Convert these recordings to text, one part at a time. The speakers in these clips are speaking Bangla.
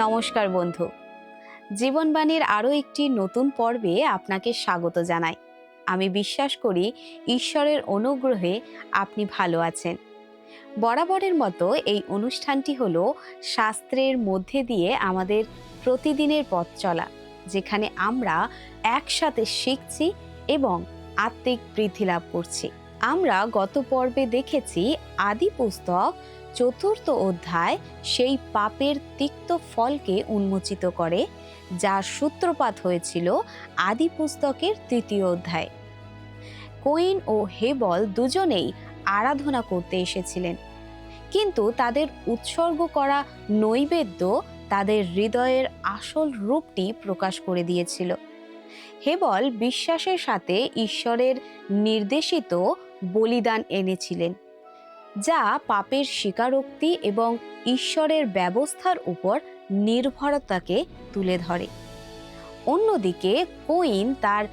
নমস্কার বন্ধু, জীবনবাণীর আরও একটি নতুন পর্বে আপনাকে স্বাগত জানাই। আমি বিশ্বাস করি ঈশ্বরের অনুগ্রহে আপনি ভালো আছেন। বরাবরের মতো এই অনুষ্ঠানটি হলো শাস্ত্রের মধ্যে দিয়ে আমাদের প্রতিদিনের পথ চলা, যেখানে আমরা একসাথে শিখছি এবং আত্মিক বৃদ্ধি লাভ করছি। আমরা গত পর্বে দেখেছি আদি পুস্তক ৪র্থ অধ্যায় সেই পাপের তিক্ত ফলকে উন্মোচিত করে, যার সূত্রপাত হয়েছিল আদি পুস্তকের ৩য় অধ্যায়। কইন ও হেবল দুজনেই আরাধনা করতে এসেছিলেন, কিন্তু তাদের উৎসর্গ করা নৈবেদ্য তাদের হৃদয়ের আসল রূপটি প্রকাশ করে দিয়েছিল। হেবল বিশ্বাসের সাথে ঈশ্বরের নির্দেশিত বলিদান এনেছিলেন, যা পাপের স্বীকারোক্তি এবং ঈশ্বরের ব্যবস্থার উপর নির্ভরতাকে তুলে ধরে। অন্যদিকে কইন তার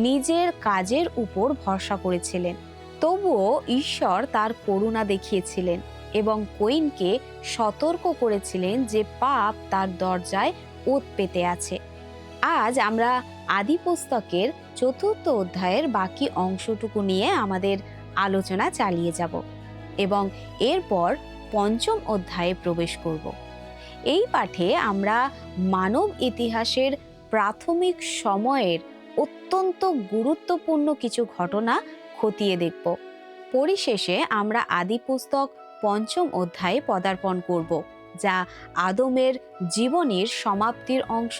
নিজের কাজের উপর ভরসা করেছিলেন, তবুও ঈশ্বর তার করুণা দেখিয়েছিলেন এবং কইনকে সতর্ক করেছিলেন যে পাপ তার দরজায় ওত পেতে আছে। আজ আমরা আদি পুস্তকের ৪র্থ অধ্যায়ের বাকি অংশটুকু নিয়ে আমাদের আলোচনা চালিয়ে যাব এবং এরপর ৫ম অধ্যায়ে প্রবেশ করব। এই পাঠে আমরা মানব ইতিহাসের প্রাথমিক সময়ের অত্যন্ত গুরুত্বপূর্ণ কিছু ঘটনা খতিয়ে দেখব। পরিশেষে আমরা আদি পুস্তক ৫ম অধ্যায়ে পদার্পণ করব, যা আদমের জীবনের সমাপ্তির অংশ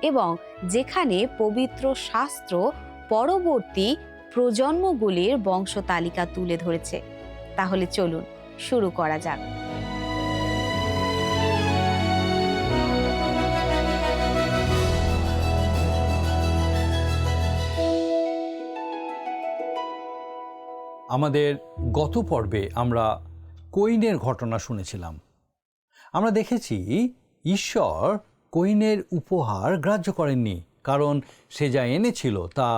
এবং যেখানে পবিত্র শাস্ত্র পরবর্তী প্রজন্মগুলির বংশ তালিকা তুলে ধরেছে। তাহলে চলুন শুরু করা যাক। আমাদের গত পর্বে আমরা কইনের ঘটনা শুনেছিলাম। আমরা দেখেছি ঈশ্বর কইনের উপহার গ্রাহ্য করেননি, কারণ সে যা এনেছিল তা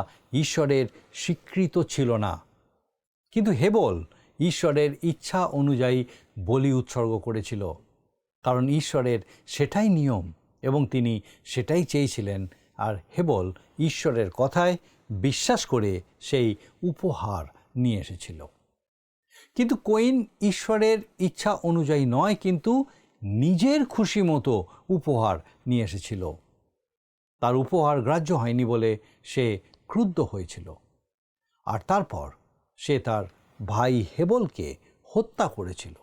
ঈশ্বরের স্বীকৃত ছিল না। কিন্তু হেবল ঈশ্বরের ইচ্ছা অনুযায়ী বলি উৎসর্গ করেছিল, কারণ ঈশ্বরের সেটাই নিয়ম এবং তিনি সেটাই চেয়েছিলেন। আর হেবল ঈশ্বরের কথায় বিশ্বাস করে সেই উপহার নিয়ে এসেছিল। কিন্তু কইন ঈশ্বরের ইচ্ছা অনুযায়ী নয়, কিন্তু নিজের খুশি মতো উপহার নিয়ে এসেছিল। তার উপহার গ্রাহ্য হয়নি বলে সে ক্রুদ্ধ হয়েছিল, আর তারপর সে তার ভাই হেবলকে হত্যা করেছিল।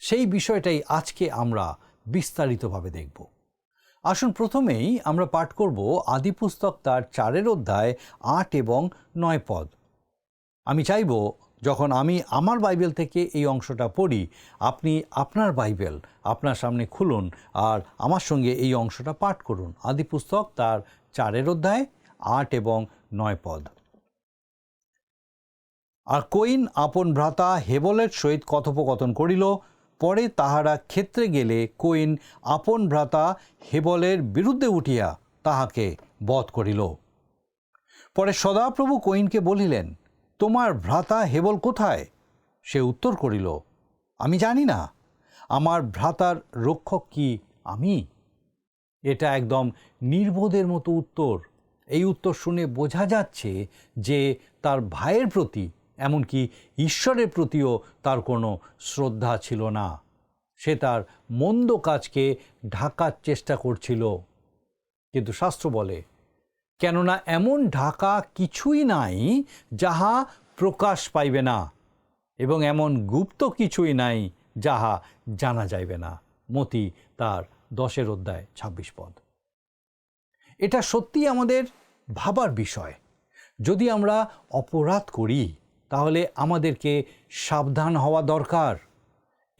সেই বিষয়টাই আজকে আমরা বিস্তারিতভাবে দেখব। আসুন প্রথমেই আমরা পাঠ করব আদি পুস্তক তার ৪ অধ্যায় ৮ এবং ৯ পদ। আমি চাইব যখন আমি আমার বাইবেল থেকে এই অংশটা পড়ি, আপনি আপনার বাইবেল আপনার সামনে খুলুন আর আমার সঙ্গে এই অংশটা পাঠ করুন। আদি পুস্তক তার ৪ অধ্যায় ৮ এবং ৯ পদ। আর কইন আপন ভ্রাতা হেবলের সহিত কথোপকথন করিল। পরে তাহারা ক্ষেত্রে গেলে কইন আপন ভ্রাতা হেবলের বিরুদ্ধে উঠিয়া তাহাকে বধ করিল। পরে সদাপ্রভু কইনকে বলিলেন, তোমার ভ্রাতা হেবল কোথায়? সে উত্তর করিল, আমি জানি না, আমার ভ্রাতার রক্ষক কি আমি? এটা একদম নির্বোধের মতো উত্তর। এই উত্তর শুনে বোঝা যাচ্ছে যে তার ভাইয়ের প্রতি, এমনকি ঈশ্বরের প্রতিও তার কোনো শ্রদ্ধা ছিল না। সে তার মন্দ কাজকে ঢাকার চেষ্টা করছিল। কিন্তু শাস্ত্র বলে, কেননা এমন ঢাকা কিছুই নাই যাহা প্রকাশ পাইবে না, এবং এমন গুপ্ত কিছুই নাই যাহা জানা যাইবে না। মতি তার 10 অধ্যায় 26 পদ। এটা সত্যিই আমাদের ভাবার বিষয়। যদি আমরা অপরাধ করি তাহলে আমাদেরকে সাবধান হওয়া দরকার।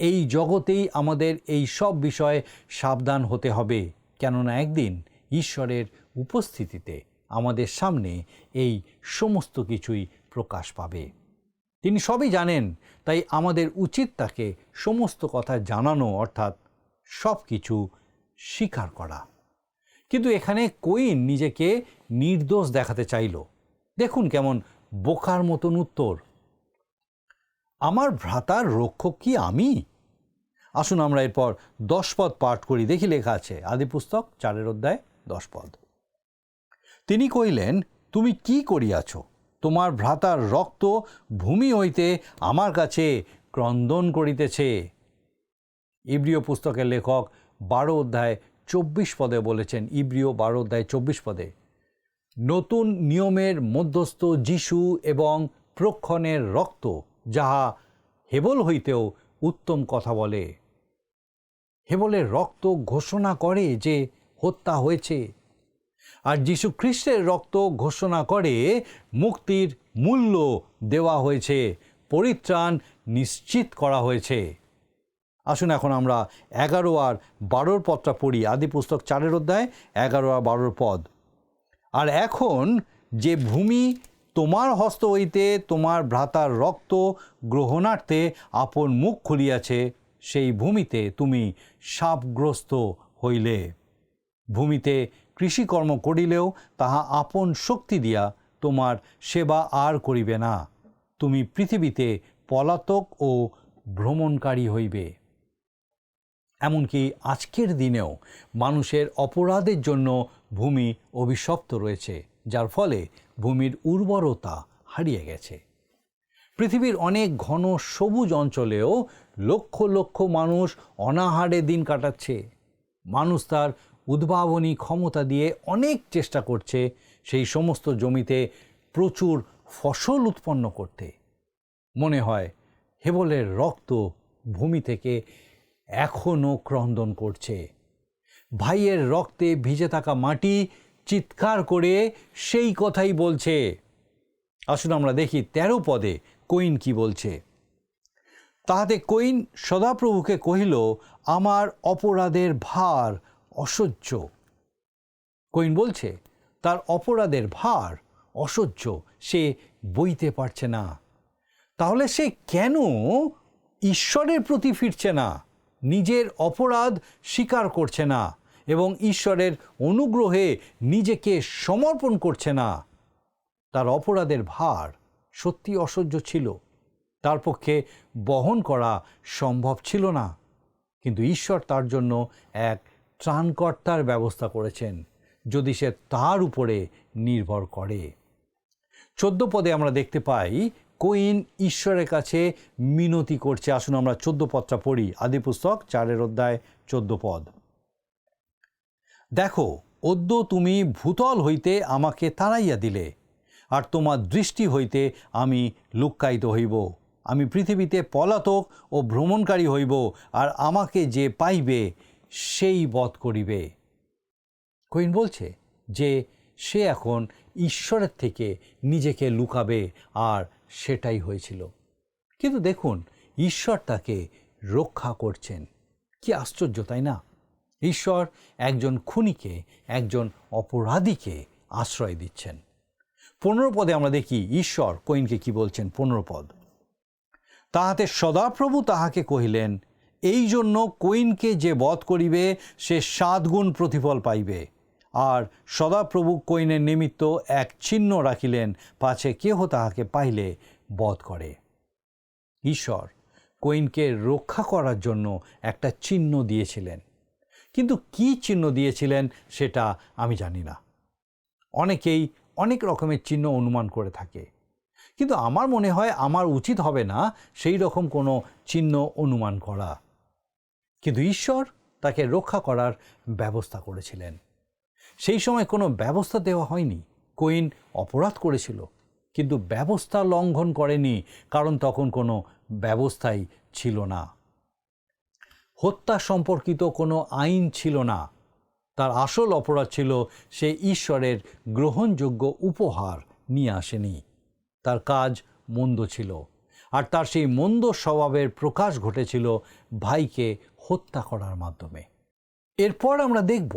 এই জগতেই আমাদের এই সব বিষয়ে সাবধান হতে হবে, কেননা একদিন ঈশ্বরের উপস্থিতিতে আমাদের সামনে এই সমস্ত কিছুই প্রকাশ পাবে। তিনি সবই জানেন, তাই আমাদের উচিত তাকে সমস্ত কথা জানানো, অর্থাৎ সব কিছু স্বীকার করা। কিন্তু এখানে কইন নিজেকে নির্দোষ দেখাতে চাইল। দেখুন কেমন বোকার মতন উত্তর। আমার ভ্রাতার রক্ষক কি আমি? আসুন আমরা এরপর 10 পদ পাঠ করি। দেখি লেখা আছে আদিপুস্তক 4 অধ্যায় 10 পদ। তিনি কহিলেন, তুমি কি করিয়াছ? তোমার ভ্রাতার রক্ত ভূমি হইতে আমার কাছে ক্রন্দন করিতেছে। ইব্রিয় পুস্তকের লেখক 12 অধ্যায় 24 পদে বলেছেন, ইব্রিয় 12 অধ্যায় 24 পদে, নতুন নিয়মের মধ্যস্থ যিশু এবং প্রক্ষণের রক্ত, যাহা হেবল হইতেও উত্তম কথা বলে। হেবলের রক্ত ঘোষণা করে যে হত্যা হয়েছে, আর যীশু খ্রিস্টের রক্ত ঘোষণা করে মুক্তির মূল্য দেওয়া হয়েছে, পরিত্রাণ নিশ্চিত করা হয়েছে। আসুন এখন আমরা 11 আর 12 পদটা পড়ি। আদিপুস্তক 4 অধ্যায় 11 আর 12 পদ। আর এখন যে ভূমি তোমার হস্ত হইতে তোমার ভ্রাতার রক্ত গ্রহণার্থে আপন মুখ খুলিয়াছে, সেই ভূমিতে তুমি শাপগ্রস্ত হইলে। ভূমিতে কৃষিকর্ম করিলেও তাহা আপন শক্তি দিয়া তোমার সেবা আর করিবে না। তুমি পৃথিবীতে পলাতক ও ভ্রমণকারী হইবে। এমনকি আজকের দিনেও মানুষের অপরাধের জন্য ভূমি অভিশপ্ত রয়েছে, যার ফলে ভূমির উর্বরতা হারিয়ে গেছে। পৃথিবীর অনেক ঘন সবুজ অঞ্চলেও লক্ষ লক্ষ মানুষ অনাহারে দিন কাটাচ্ছে। মানুষ তার উদ্ভাবনী ক্ষমতা দিয়ে অনেক চেষ্টা করছে সেই সমস্ত জমিতে প্রচুর ফসল উৎপন্ন করতে। মনে হয় হেবলের রক্ত ভূমি থেকে এখনও ক্রন্দন করছে। ভাইয়ের রক্তে ভিজে থাকা মাটি চিৎকার করে সেই কথাই বলছে। আসুন আমরা দেখি 13 পদে কইন কি বলছে। তাহাতে কইন সদাপ্রভুকে কহিল, আমার অপরাধের ভার অসহ্য। কইন বলছে তার অপরাধের ভার অসহ্য, সে বইতে পারছে না। তাহলে সে কেন ঈশ্বরের প্রতি ফিরছে না, নিজের অপরাধ স্বীকার করছে না এবং ঈশ্বরের অনুগ্রহে নিজেকে সমর্পণ করছে না? তার অপরাধের ভার সত্যি অসহ্য ছিল, তার পক্ষে বহন করা সম্ভব ছিল না। কিন্তু ঈশ্বর তার জন্য এক ত্রাণকর্তার ব্যবস্থা করেছেন, যদি সে তার উপরে নির্ভর করে। 14 পদে আমরা দেখতে পাই কইন ঈশ্বরের কাছে মিনতি করছে। আসুন আমরা 14 পদটা পড়ি। আদিপুস্তক 4 অধ্যায় 14 পদ। দেখো, অদ্য তুমি ভূতল হইতে আমাকে তাড়াইয়া দিলে, আর তোমার দৃষ্টি হইতে আমি লুক্কায়িত হইব। আমি পৃথিবীতে পলাতক ও ভ্রমণকারী হইব, আর আমাকে যে পাইবে সেই বধ করিবে। কইন বলছে যে সে এখন ঈশ্বরের থেকে নিজেকে লুকাবে, আর সেটাই হয়েছিল। কিন্তু দেখুন, ঈশ্বর তাকে রক্ষা করছেন। কি আশ্চর্য, তাই না? ঈশ্বর একজন খুনিকে, একজন অপরাধীকে আশ্রয় দিচ্ছেন। 15 পদে আমরা দেখি ঈশ্বর কইনকে কি বলছেন। 15 পদ। তাহাতে সদাপ্রভু তাহাকে কহিলেন, এই জন্য কইনকে যে বধ করিবে সে 7 গুণ প্রতিফল পাইবে। আর সদাপ্রভু কইনের নিমিত্ত এক চিহ্ন রাখিলেন, পাছে কেহ তাহাকে পাইলে বধ করে। ঈশ্বর কইনকে রক্ষা করার জন্য একটা চিহ্ন দিয়েছিলেন, কিন্তু কি চিহ্ন দিয়েছিলেন সেটা আমি জানি না। অনেকেই অনেক রকমের চিহ্ন অনুমান করে থাকে, কিন্তু আমার মনে হয় আমার উচিত হবে না সেই রকম কোনো চিহ্ন অনুমান করা। কিন্তু ঈশ্বর তাকে রক্ষা করার ব্যবস্থা করেছিলেন। সেই সময় কোনো ব্যবস্থা দেওয়া হয়নি। কইন অপরাধ করেছিল, কিন্তু ব্যবস্থা লঙ্ঘন করেনি, কারণ তখন কোনো ব্যবস্থাই ছিল না। হত্যা সম্পর্কিত কোনো আইন ছিল না। তার আসল অপরাধ ছিল সে ঈশ্বরের গ্রহণযোগ্য উপহার নিয়ে আসেনি। তার কাজ মন্দ ছিল, আর তার সেই মন্দ স্বভাবের প্রকাশ ঘটেছিল ভাইকে হত্যা করার মাধ্যমে। এরপর আমরা দেখব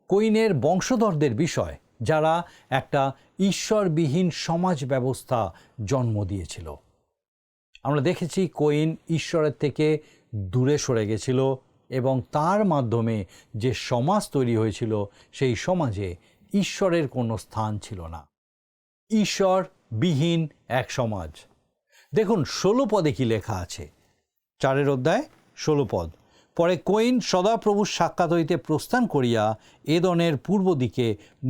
কইনের বংশধরদের বিষয়, যারা একটা ঈশ্বরবিহীন সমাজ ব্যবস্থা জন্ম দিয়েছিল। আমরা দেখেছি কইন ঈশ্বরের থেকে দূরে সরে গেছিল, এবং তার মাধ্যমে যে সমাজ তৈরি হয়েছিল সেই সমাজে ঈশ্বরের কোনো স্থান ছিল না। ঈশ্বরবিহীন এক সমাজ। দেখুন 16 পদে কি লেখা আছে। 4 অধ্যায় 16 পদ। পরে কইন সদাপ্রভুর সাক্ষাৎ হইতে প্রস্থান করিয়া এদনের পূর্ব দিকে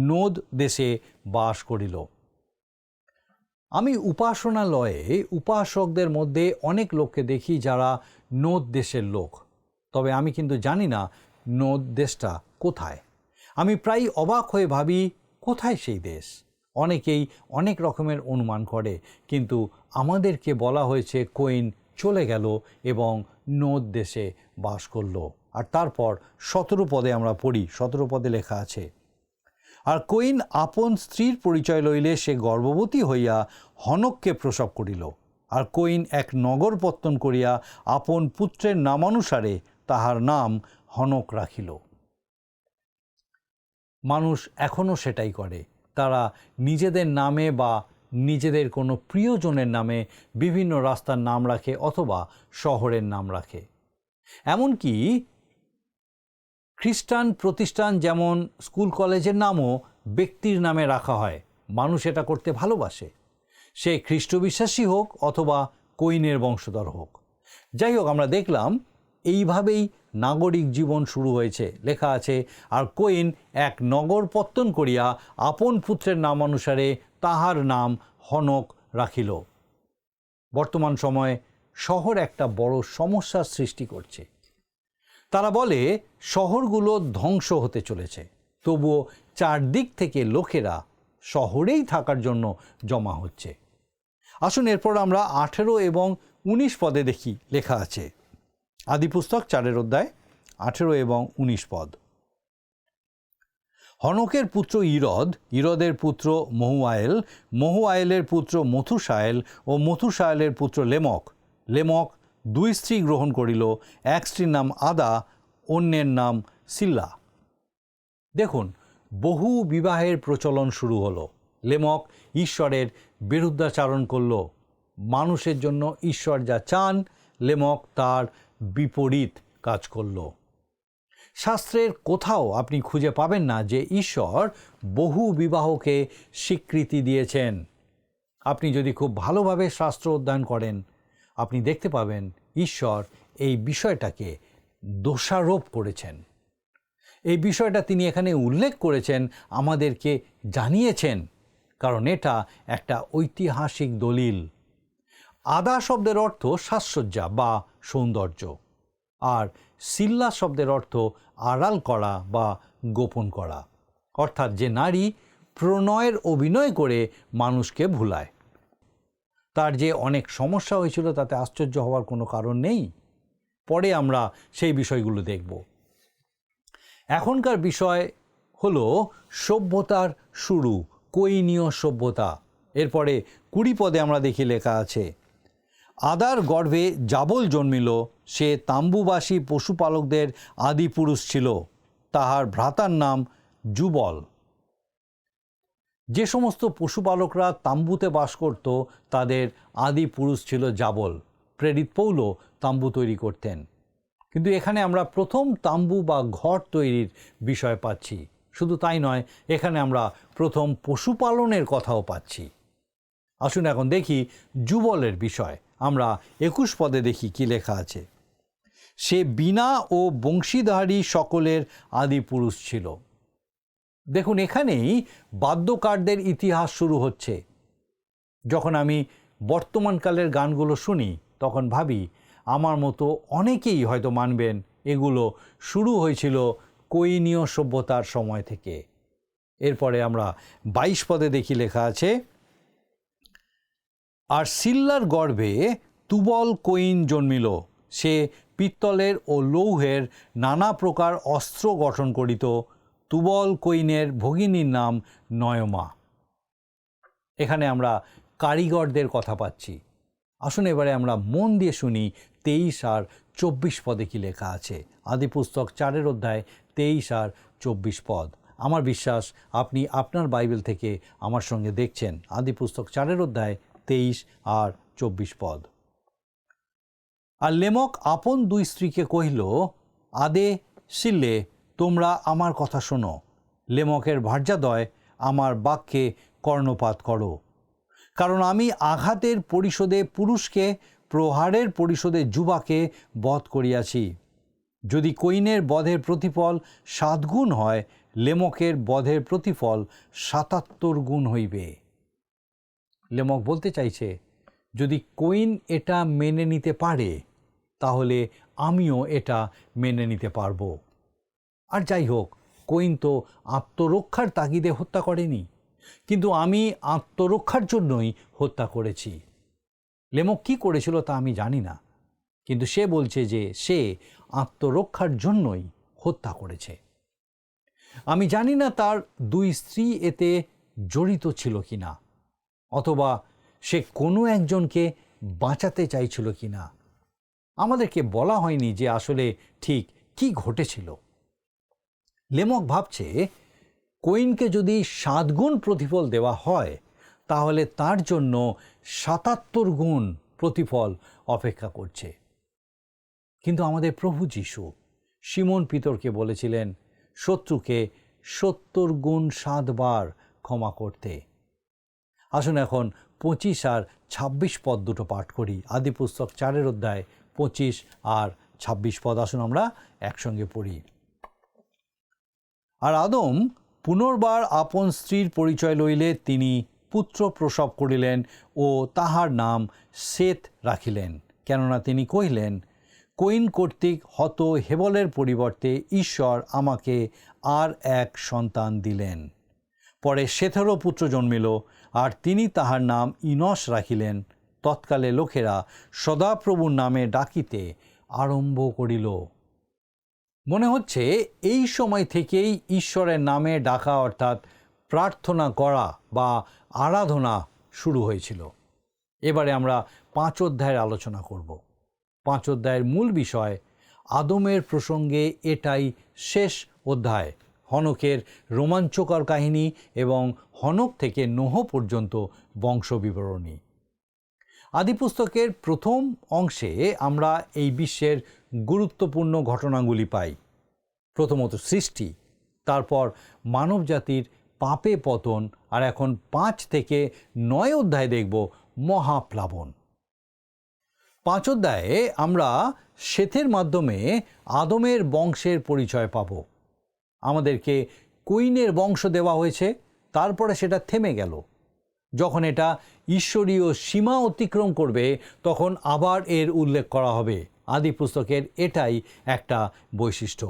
নোদ দেশে বাস করিল। আমি উপাসনালয়ে উপাসকদের মধ্যে অনেক লোককে দেখি যারা নোদ দেশের লোক, তবে আমি কিন্তু জানি না নোদ দেশটা কোথায়। আমি প্রায় অবাক হয়ে ভাবি, কোথায় সেই দেশ? অনেকেই অনেক রকমের অনুমান করে, কিন্তু আমাদেরকে বলা হয়েছে কইন চলে গেল এবং নোদ দেশে বাস করল। আর তারপর 17 পদে আমরা পড়ি, 17 পদে লেখা আছে, আর কইন আপন স্ত্রীর পরিচয় লইলে সে গর্ভবতী হইয়া হনককে প্রসব করিল। আর কইন এক নগর পত্তন করিয়া আপন পুত্রের নামানুসারে তাহার নাম হনক রাখিল। মানুষ এখনও সেটাই করে। তারা নিজেদের নামে বা নিজেদের কোনো প্রিয়জনের নামে বিভিন্ন রাস্তার নাম রাখে অথবা শহরের নাম রাখে। এমনকি খ্রিস্টান প্রতিষ্ঠান যেমন স্কুল কলেজের নামও ব্যক্তির নামে রাখা হয়। মানুষ এটা করতে ভালোবাসে, সে খ্রিস্ট বিশ্বাসী হোক অথবা কইনের বংশধর হোক। যাই হোক, আমরা দেখলাম এইভাবেই নাগরিক জীবন শুরু হয়েছে। লেখা আছে, আর কইন এক নগর পত্তন করিয়া আপন পুত্রের নামানুসারে তাহার নাম হনক রাখিল। বর্তমান সময়ে শহর একটা বড় সমস্যার সৃষ্টি করছে। তারা বলে শহরগুলো ধ্বংস হতে চলেছে, তবুও চারদিক থেকে লোকেরা শহরেই থাকার জন্য জমা হচ্ছে। আসুন এরপর আমরা 18 এবং 19 পদে দেখি, লেখা আছে, আদিপুস্তক 4 অধ্যায় 18 এবং 19 পদ। হনকের পুত্র ইরদ, ইরদের পুত্র মহুয়ায়েল, মহুয়ায়েলের পুত্র মথুসায়েল ও মথুসায়েলের পুত্র লেমক। লেমক 2 স্ত্রী গ্রহণ করিল, এক স্ত্রীর নাম আদা, অন্যের নাম সিল্লা। দেখুন, বহু বিবাহের প্রচলন শুরু হলো। লেমক ঈশ্বরের বিরুদ্ধাচারণ করল। মানুষের জন্য ঈশ্বর যা চান, লেমক তার বিপরীত কাজ করল। শাস্ত্রের কোথাও আপনি খুঁজে পাবেন না যে ঈশ্বর বহু বিবাহকে স্বীকৃতি দিয়েছেন। আপনি যদি খুব ভালোভাবে শাস্ত্র অধ্যয়ন করেন, আপনি দেখতে পাবেন ঈশ্বর এই বিষয়টাকে দোষারোপ করেছেন। এই বিষয়টা তিনি এখানে উল্লেখ করেছেন, আমাদেরকে জানিয়েছেন, কারণ এটা একটা ঐতিহাসিক দলিল। আদা শব্দের অর্থ সাজসজ্জা বা সৌন্দর্য, আর সিল্লা শব্দের অর্থ আড়াল করা বা গোপন করা, অর্থাৎ যে নারী প্রণয়ের অভিনয় করে মানুষকে ভুলায়। তার যে অনেক সমস্যা হয়েছিল তাতে আশ্চর্য হওয়ার কোনো কারণ নেই। পরে আমরা সেই বিষয়গুলো দেখব। এখনকার বিষয় হলো সভ্যতার শুরু, কৈনীয় সভ্যতা। এরপরে 20 পদে আমরা দেখি, লেখা আছে, আদার গর্ভে জাবল জন্মিল, সে তাম্বুবাসী পশুপালকদের আদি পুরুষ ছিল, তাহার ভ্রাতার নাম যুবল। যে সমস্ত পশুপালকরা তাম্বুতে বাস করত তাদের আদি পুরুষ ছিল জাবল। প্রেরিত পৌলও তাম্বু তৈরি করতেন। কিন্তু এখানে আমরা প্রথম তাম্বু বা ঘর তৈরির বিষয় পাচ্ছি। শুধু তাই নয়, এখানে আমরা প্রথম পশুপালনের কথাও পাচ্ছি। আসুন এখন দেখি যুবলের বিষয়। আমরা 21 পদে দেখি কি লেখা আছে, সে বীণা ও বংশীধারী সকলের আদি পুরুষ ছিল। দেখুন, এখানেই বাদ্যকারদের ইতিহাস শুরু হচ্ছে। যখন আমি বর্তমানকালের গানগুলো শুনি তখন ভাবি আমার মতো অনেকেই হয়তো মানবেন এগুলো শুরু হয়েছিল কৈনীয় সভ্যতার সময় থেকে। এরপরে আমরা 22 পদে দেখি, লেখা আছে, আর সিল্লার গর্ভে তুবল কইন জন্মিল, সে পিত্তলের ও লৌহের নানা প্রকার অস্ত্র গঠন করিত, তুবল কইনের ভগিনীর নাম নয়মা। এখানে আমরা কারিগরদের কথা পাচ্ছি। আসুন এবারে আমরা মন দিয়ে শুনি 23 আর 24 পদে কি লেখা আছে। আদিপুস্তক 4 অধ্যায় 23 আর 24 পদ। আমার বিশ্বাস আপনি আপনার বাইবেল থেকে আমার সঙ্গে দেখছেন। আদিপুস্তক 4 অধ্যায় 23 আর 24 পদ। আর লেমক আপন 2 স্ত্রীকে কহিল, আদে সিল্লে, তোমরা আমার কথা শোনো। লেমকের ভার্যাদয়, আমার বাক্যে কর্ণপাত করো, কারণ আমি আঘাতের পরিশোধে পুরুষকে, প্রহারের পরিশোধে যুবাকে বধ করিয়াছি। যদি কইনের বধের প্রতিফল 7 গুণ হয়, লেমকের বধের প্রতিফল 77 গুণ হইবে। লেমক বলতে চাইছে, যদি কইন এটা মেনে নিতে পারে তাহলে আমিও এটা মেনে নিতে পারবো। আর যাই হোক, কইন তো আত্মরক্ষার তাগিদে হত্যা করেনি, কিন্তু আমি আত্মরক্ষার জন্যই হত্যা করেছি। লেমক কি করেছিল তা আমি জানি না, কিন্তু সে বলছে যে সে আত্মরক্ষার জন্যই হত্যা করেছে। আমি জানি না তার 2 স্ত্রী এতে জড়িত ছিল কিনা, অথবা সে কোনো একজনকে বাঁচাতে চাইছিল কিনা। আমাদেরকে বলা হয়নি যে আসলে ঠিক কি ঘটেছিল। লেমক ভাবছে, কইনকে যদি 7 গুণ প্রতিফল দেওয়া হয় তাহলে তার জন্য 77 গুণ প্রতিফল অপেক্ষা করছে। কিন্তু আমাদের প্রভু যীশু শিমন পিতরকে বলেছিলেন শত্রুকে 70 গুণ 7 বার ক্ষমা করতে। আসুন এখন 25 আর 26 পদ দুটো পাঠ করি। আদিপুস্তক 4 অধ্যায় 25 আর 26 পদ আসুন আমরা একসঙ্গে পড়ি। আর আদম পুনর্বার আপন স্ত্রীর পরিচয় লইলে তিনি পুত্র প্রসব করিলেন ও তাহার নাম সেত রাখিলেন, কেননা তিনি কহিলেন, কইন কর্তৃক হত হেবলের পরিবর্তে ঈশ্বর আমাকে আর এক সন্তান দিলেন। পরে সেথেরও পুত্র জন্মিল, আর তিনি তাহার নাম ইনস রাখিলেন। তৎকালে লোকেরা সদাপ্রভুর নামে ডাকিতে আরম্ভ করিল। মনে হচ্ছে এই সময় থেকেই ঈশ্বরের নামে ডাকা অর্থাৎ প্রার্থনা করা বা আরাধনা শুরু হয়েছিল। এবারে আমরা 5 অধ্যায়ের আলোচনা করব। 5 অধ্যায়ের মূল বিষয় আদমের প্রসঙ্গে এটাই শেষ অধ্যায়। হনকের রোমাঞ্চকর কাহিনী এবং হনক থেকে নোহ পর্যন্ত বংশ বিবরণী। আদিপুস্তকের প্রথম অংশে আমরা এই বিশ্বের গুরুত্বপূর্ণ ঘটনাগুলি পাই। প্রথমত সৃষ্টি, তারপর মানবজাতির পাপে পতন, আর এখন 5 থেকে 9 অধ্যায় দেখব মহাপ্লাবন। 5 অধ্যায়ে আমরা সেথের মাধ্যমে আদমের বংশের পরিচয় পাব। আমাদেরকে কইনের বংশ দেওয়া হয়েছে, তারপরে সেটা থেমে গেল। যখন এটা ঈশ্বরীয় সীমা অতিক্রম করবে তখন আবার এর উল্লেখ করা হবে। আদি পুস্তকের এটাই একটা বৈশিষ্ট্য।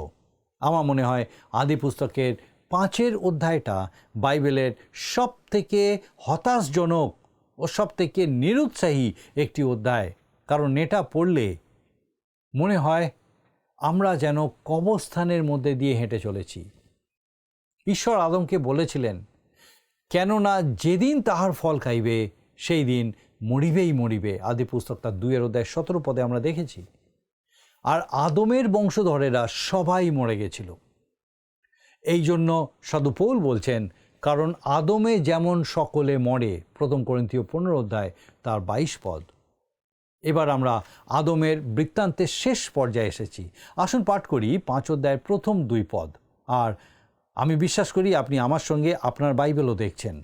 আমার মনে হয় আদি পুস্তকের 5 অধ্যায়টা বাইবেলের সব থেকে হতাশজনক ও সব থেকে নিরুৎসাহী একটি অধ্যায়, কারণ এটা পড়লে মনে হয় আমরা যেন কবরস্থানের মধ্যে দিয়ে হেঁটে চলেছি। ঈশ্বর আদমকে বলেছিলেন, কেননা যেদিন তাহার ফল খাইবে সেই দিন মরিবেই মরিবে। আদি পুস্তক তার 2 অধ্যায় 17 পদে আমরা দেখেছি। আর আদমের বংশধরেরা সবাই মরে গেছিল। এই জন্য সাধু পৌল বলছেন, কারণ আদমে যেমন সকলে মরে, 1 করিন্থীয় 15 অধ্যায় তার 22 পদ। এবার আমরা আদমের বৃত্তান্তের শেষ পর্যায়ে এসেছি। আসুন পাঠ করি 5 অধ্যায়ের প্রথম 2 পদ। আর আমি বিশ্বাস করি আপনি আমার সঙ্গে আপনার বাইবেলও দেখছেন।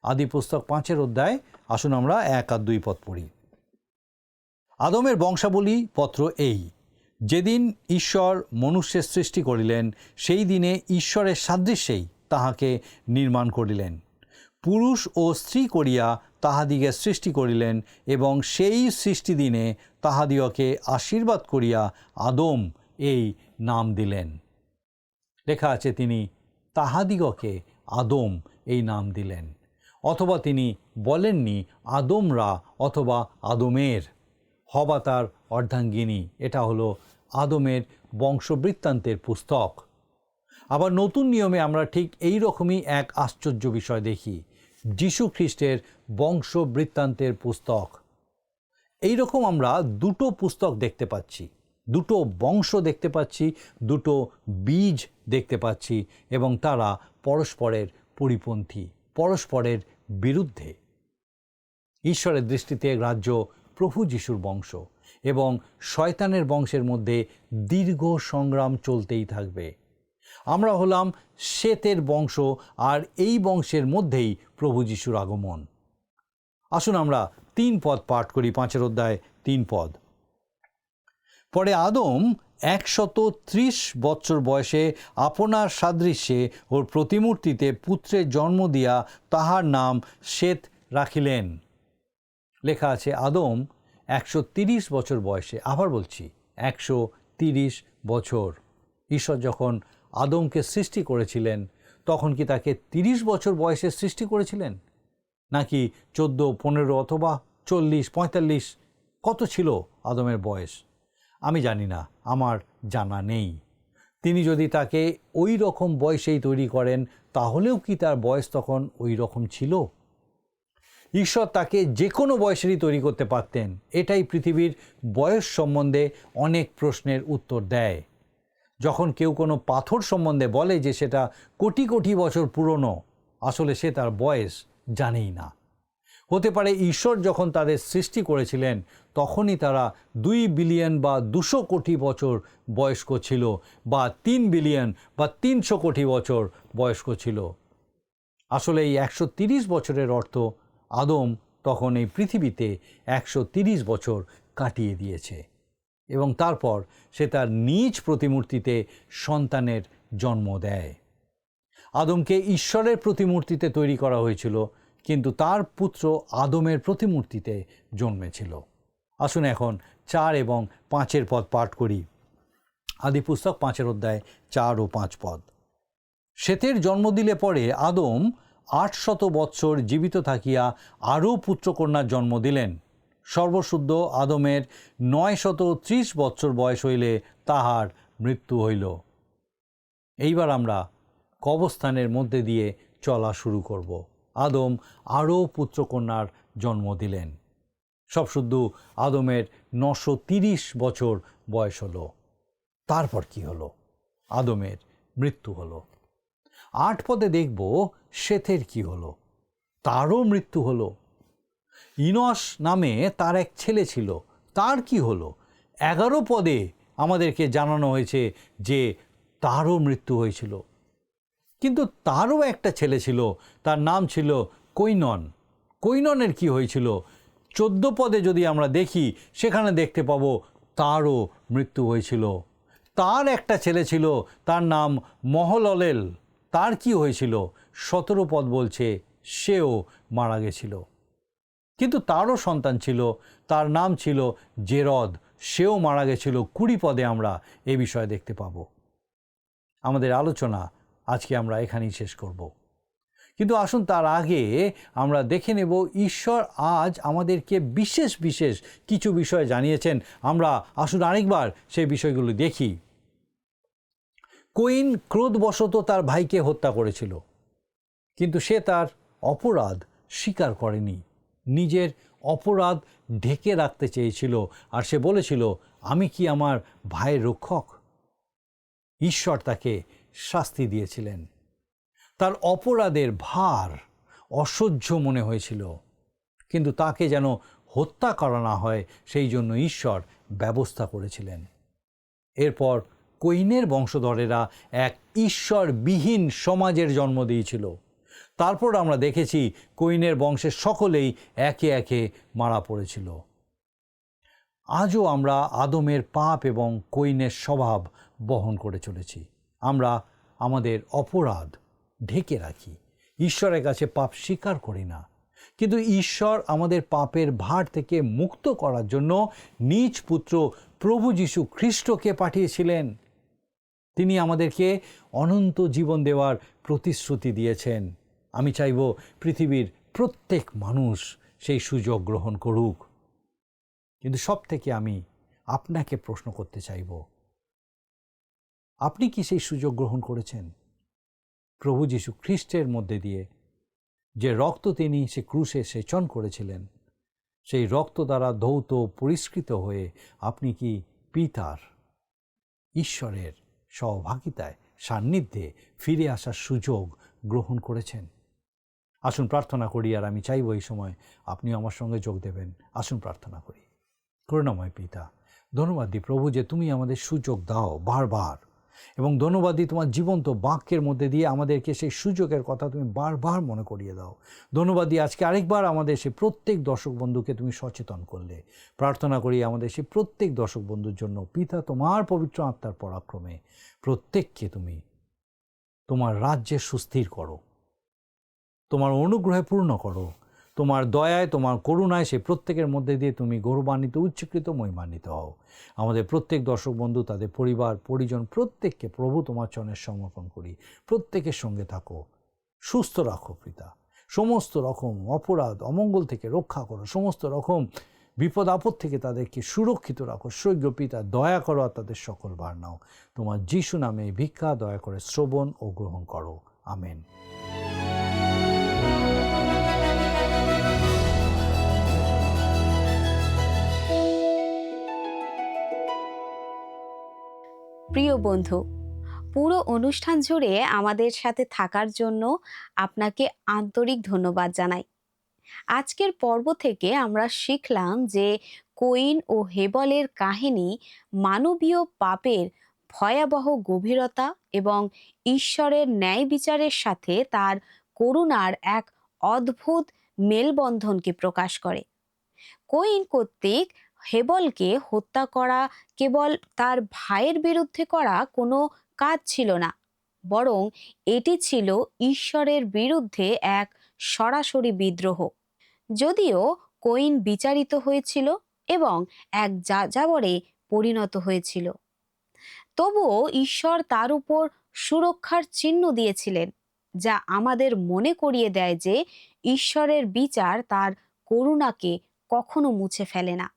আদি পুস্তক 5 অধ্যায় আসুন আমরা 1 আর 2 পদ পড়ি। আদমের বংশাবলী পত্র এই। যেদিন ঈশ্বর মনুষ্যের সৃষ্টি করিলেন, সেই দিনে ঈশ্বরের সাদৃশ্যেই তাহাকে নির্মাণ করিলেন। পুরুষ ও স্ত্রী করিয়া তাহাদিগে সৃষ্টি করিলেন, এবং সেই সৃষ্টি দিনে তাহাদিগকে আশীর্বাদ করিয়া আদম এই নাম দিলেন। লেখা আছে তিনি তাহাদিগকে আদম এই নাম দিলেন, অথবা তিনি বলেননি আদমরা অথবা আদমের। হবা তার অর্ধাঙ্গিনী। এটা হলো আদমের বংশবৃত্তান্তের পুস্তক। আবার নতুন নিয়মে আমরা ঠিক এই রকমই এক আশ্চর্য বিষয় দেখি, যীশু খ্রিস্টের বংশবৃত্তান্তের পুস্তক। এই রকম আমরা 2টো পুস্তক দেখতে পাচ্ছি, 2টো বংশ দেখতে পাচ্ছি, 2টো বীজ দেখতে পাচ্ছি, এবং তারা পরস্পরের পরিপন্থী, পরস্পরের বিরুদ্ধে। ঈশ্বরের দৃষ্টিতে রাজ্য প্রভু যীশুর বংশ, এবং শয়তানের বংশের মধ্যে দীর্ঘ সংগ্রাম চলতেই থাকবে। আমরা হলাম সেতের বংশ, আর এই বংশের মধ্যেই প্রভু যীশুর আগমন। আসুন আমরা 3 পদ পাঠ করি, 5 অধ্যায় 3 পদ। পরে আদম 130 বৎসর বয়সে আপনার সাদৃশ্যে ওর প্রতিমূর্তিতে পুত্রের জন্ম দিয়া তাহার নাম শেত রাখিলেন। লেখা আছে আদম 130 বছর বয়সে। আবার বলছি 130 বছর। ঈশ্বর যখন আদমকে সৃষ্টি করেছিলেন তখন কি তাকে 30 বছর বয়সে সৃষ্টি করেছিলেন, নাকি 14, 15 অথবা 40, 45? কত ছিল আদমের বয়স আমি জানি না, আমার জানা নেই। তিনি যদি তাকে ওই রকম বয়সেই তৈরি করেন তাহলেও কি তার বয়স তখন ওই রকম ছিল? ঈশ্বর তাকে যে কোনো বয়সেরই তৈরি করতে পারতেন। এটাই পৃথিবীর বয়স সম্বন্ধে অনেক প্রশ্নের উত্তর দেয়। যখন কেউ কোনো পাথর সম্বন্ধে বলে যে সেটা কোটি কোটি বছর পুরনো, আসলে সে তার বয়স জানেই না। হতে পারে ঈশ্বর যখন তাদের সৃষ্টি করেছিলেন তখনই তারা 2 বিলিয়ন বা 200 কোটি বছর বয়স্ক ছিল, বা 3 বিলিয়ন বা 300 কোটি বছর বয়স্ক ছিল। আসলে এই 130 বছরের অর্থ আদম তখন এই পৃথিবীতে 130 বছর কাটিয়ে দিয়েছে, এবং তারপর সে তার নিজ প্রতিমূর্তিতে সন্তানের জন্ম দেয়। আদমকে ঈশ্বরের প্রতিমূর্তিতে তৈরি করা হয়েছিল, কিন্তু তার পুত্র আদমের প্রতিমূর্তিতে জন্মেছিল। আসুন এখন 4 এবং 5 পদ পাঠ করি। আদিপুস্তক 5 অধ্যায় 4 ও 5 পদ। শেতের জন্ম দিলে পরে আদম 800 বৎসর জীবিত থাকিয়া আরও পুত্রকন্যার জন্ম দিলেন। সর্বশুদ্ধ আদমের 930 বৎসর বয়স হইলে তাহার মৃত্যু হইল। এইবার আমরা কবরস্থানের মধ্যে দিয়ে চলা শুরু করব। আদম আরও পুত্রকন্যার জন্ম দিলেন। সবশুদ্ধ আদমের 930 বছর বয়স হলো। তারপর কি হলো? আদমের মৃত্যু হলো। 8 পদে দেখব শেথের কি হলো। তারও মৃত্যু হলো। ইনস নামে তার এক ছেলে ছিল, তার কি হলো? 11 পদে আমাদেরকে জানানো হয়েছে যে তারও মৃত্যু হয়েছিল। কিন্তু তারও একটা ছেলে ছিল, তার নাম ছিল কৈনন। কৈননের কি হয়েছিল? 14 পদে যদি আমরা দেখি সেখানে দেখতে পাবো তারও মৃত্যু হয়েছিল। তার একটা ছেলে ছিল, তার নাম মহললেল। তার কি হয়েছিল? 17 পদ বলছে সেও মারা গেছিল। কিন্তু তারও সন্তান ছিল, তার নাম ছিল জেরদ। সেও মারা গেছিল। 20 পদে আমরা এই বিষয়ে দেখতে পাবো। আমাদের আলোচনা আজকে আমরা এখানেই শেষ করব। কিন্তু আসুন তার আগে আমরা দেখে নেব ঈশ্বর আজ আমাদেরকে বিশেষ বিশেষ কিছু বিষয় জানিয়েছেন। আমরা আসুন আরেকবার সেই বিষয়গুলো দেখি। কইন ক্রোধবশত তার ভাইকে হত্যা করেছিল, কিন্তু সে তার অপরাধ স্বীকার করেনি। নিজের অপরাধ ঢেকে রাখতে চেয়েছিল, আর সে বলেছিল, আমি কি আমার ভাইয়ের রক্ষক? ঈশ্বর তাকে শাস্তি দিয়েছিলেন। তার অপরাধের ভার অসহ্য মনে হয়েছিল, কিন্তু তাকে যেন হত্যা করা না হয় সেই জন্য ঈশ্বর ব্যবস্থা করেছিলেন। এরপর কইনের বংশধরেরা এক ঈশ্বরবিহীন সমাজের জন্ম দিয়েছিল। তারপর আমরা দেখেছি কইনের বংশের সকলেই একে একে মারা পড়েছিল। আজও আমরা আদমের পাপ এবং কইনের স্বভাব বহন করে চলেছি। আমরা আমাদের অপরাধ ঢেকে রাখি, ঈশ্বরের কাছে পাপ স্বীকার করি না। কিন্তু ঈশ্বর আমাদের পাপের ভার থেকে মুক্ত করার জন্য নিজ পুত্র প্রভু যীশু খ্রিস্টকে পাঠিয়েছিলেন। তিনি আমাদেরকে অনন্ত জীবন দেওয়ার প্রতিশ্রুতি দিয়েছেন। আমি চাইব পৃথিবীর প্রত্যেক মানুষ সেই সুযোগ গ্রহণ করুক। কিন্তু সব থেকে আমি আপনাকে প্রশ্ন করতে চাইব, আপনি কি সেই সুযোগ গ্রহণ করেছেন? প্রভু যীশু খ্রিস্টের মধ্যে দিয়ে যে রক্ত তিনি সে ক্রুশে সেচন করেছিলেন, সেই রক্ত দ্বারা ধৌত পরিষ্কৃত হয়ে আপনি কি পিতার, ঈশ্বরের সহভাগিতায়, সান্নিধ্যে ফিরে আসার সুযোগ গ্রহণ করেছেন? আসুন প্রার্থনা করি, আর আমি চাইব এই সময় আপনিও আমার সঙ্গে যোগ দেবেন। আসুন প্রার্থনা করি। করুণাময় পিতা, ধন্যবাদ দিই প্রভু যে তুমি আমাদের সুযোগ দাও বারবার। এবং ধন্যবাদ দিই তোমার জীবন্ত বাক্যের মধ্যে দিয়ে আমাদেরকে সেই সুযোগের কথা তুমি বারবার মনে করিয়ে দাও। ধন্যবাদ দিই আজকে আরেকবার আমাদের সেই প্রত্যেক দর্শক বন্ধুকে তুমি সচেতন করলে। প্রার্থনা করি আমাদের সেই প্রত্যেক দর্শক বন্ধুর জন্য পিতা তোমার পবিত্র আত্মার পরাক্রমে প্রত্যেককে তুমি তোমার রাজ্যে সুস্থির করো, তোমার অনুগ্রহে পূর্ণ করো, তোমার দয়ায় তোমার করুণায় সে প্রত্যেকের মধ্যে দিয়ে তুমি গৌরবান্বিত উচ্চকৃত মহিমান্বিত হও। আমাদের প্রত্যেক দর্শক বন্ধু তাদের পরিবার পরিজন প্রত্যেককে প্রভু তোমার চরণে সমর্পণ করি। প্রত্যেকের সঙ্গে থাকো, সুস্থ রাখো পিতা, সমস্ত রকম অপরাধ অমঙ্গল থেকে রক্ষা করো, সমস্ত রকম বিপদ আপদ থেকে তাদেরকে সুরক্ষিত রাখো। সৈক্য পিতা দয়া করো আর তাদের সকল ভার নাও। তোমার যিশু নামে ভিক্ষা দয়া করে শ্রবণ ও গ্রহণ করো। আমেন। প্রিয় বন্ধু, পুরো অনুষ্ঠান জুড়ে আমাদের সাথে থাকার জন্য আপনাকে আন্তরিক ধন্যবাদ জানাই। আজকের পর্ব থেকে আমরা শিখলাম যে কয়িন ও হেবলের কাহিনী মানবীয় পাপের ভয়াবহ গভীরতা এবং ঈশ্বরের ন্যায় বিচারের সাথে তার করুণার এক অদ্ভুত মেলবন্ধনকে প্রকাশ করে। কয়িন কর্তৃক হেবলকে হত্যা করা কেবল তার ভাইয়ের বিরুদ্ধে করা কোনো কাজ ছিল না, বরং এটি ছিল ঈশ্বরের বিরুদ্ধে এক সরাসরি বিদ্রোহ। যদিও কয়িন বিচারিত হয়েছিল এবং এক যাযাবরে পরিণত হয়েছিল, তবুও ঈশ্বর তার উপর সুরক্ষার চিহ্ন দিয়েছিলেন, যা আমাদের মনে করিয়ে দেয় যে ঈশ্বরের বিচার তার করুণাকে কখনো মুছে ফেলে না।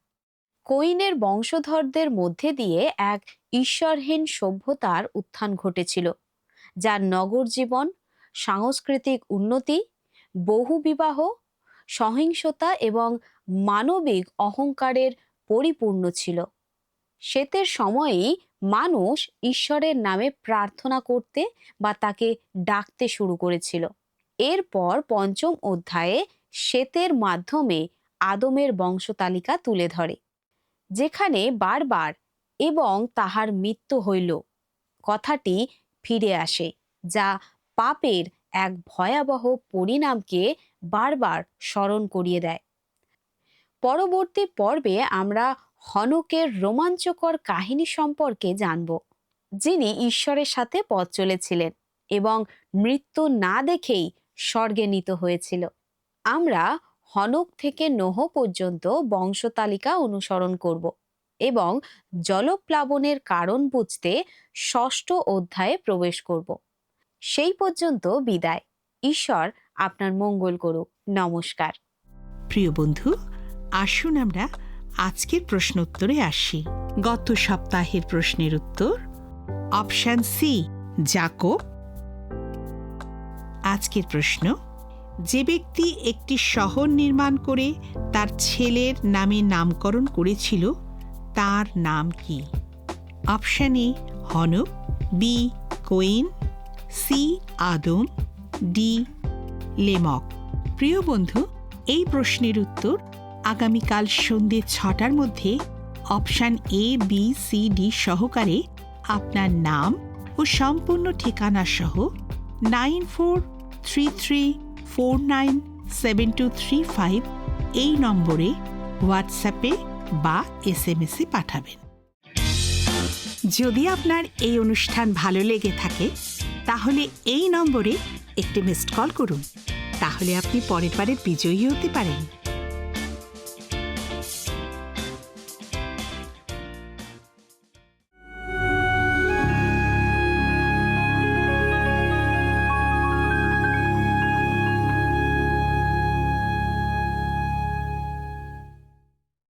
কয়িনের বংশধরদের মধ্যে দিয়ে এক ঈশ্বরহীন সভ্যতার উত্থান ঘটেছিল, যার নগর জীবন, সাংস্কৃতিক উন্নতি, বহুবিবাহ, সহিংসতা এবং মানবিক অহংকারের পরিপূর্ণ ছিল। সেতের সময়েই মানুষ ঈশ্বরের নামে প্রার্থনা করতে বা তাকে ডাকতে শুরু করেছিল। এরপর পঞ্চম অধ্যায়ে সেতের মাধ্যমে আদমের বংশতালিকা তুলে ধরে, যেখানে বারবার এবং তাহার মৃত্যু হইল কথাটি ফিরে আসে, যা পাপের এক ভয়াবহ পরিণামকে বারবার স্মরণ করিয়ে দেয়। পরবর্তী পর্বে আমরা হনকের রোমাঞ্চকর কাহিনী সম্পর্কে জানব, যিনি ঈশ্বরের সাথে পথ চলেছিলেন এবং মৃত্যু না দেখেই স্বর্গে নীত হয়েছিল। আমরা হনক থেকে নোহ পর্যন্ত বংশতালিকা অনুসরণ করব এবং জলপ্লাবনের কারণ বুঝতে ষষ্ঠ অধ্যায়ে প্রবেশ করব। সেই পর্যন্ত বিদায়। ঈশ্বর আপনার মঙ্গল করুক। নমস্কার। প্রিয় বন্ধু, আসুন আমরা আজকের প্রশ্ন উত্তরে আসি। গত সপ্তাহের প্রশ্নের উত্তর অপশন সি, যাকব। আজকের প্রশ্ন, যে ব্যক্তি একটি শহর নির্মাণ করে তার ছেলের নামে নামকরণ করেছিল তার নাম কি? Option A Enoch, B Cain, C Adam, D Lamech. প্রিয় বন্ধু, এই প্রশ্নের উত্তর আগামীকাল সন্ধ্যে 6টার মধ্যে option A, B, C, D সহকারে আপনার নাম ও সম্পূর্ণ ঠিকানা সহ 9433497235 এই নম্বরে হোয়াটসঅ্যাপে বা SMS-এ পাঠাবেন। যদি আপনার এই অনুষ্ঠান ভালো লেগে থাকে তাহলে এই নম্বরে একটি মিসড কল করুন, তাহলে আপনি পরের বারের বিজয়ী হতে পারেন।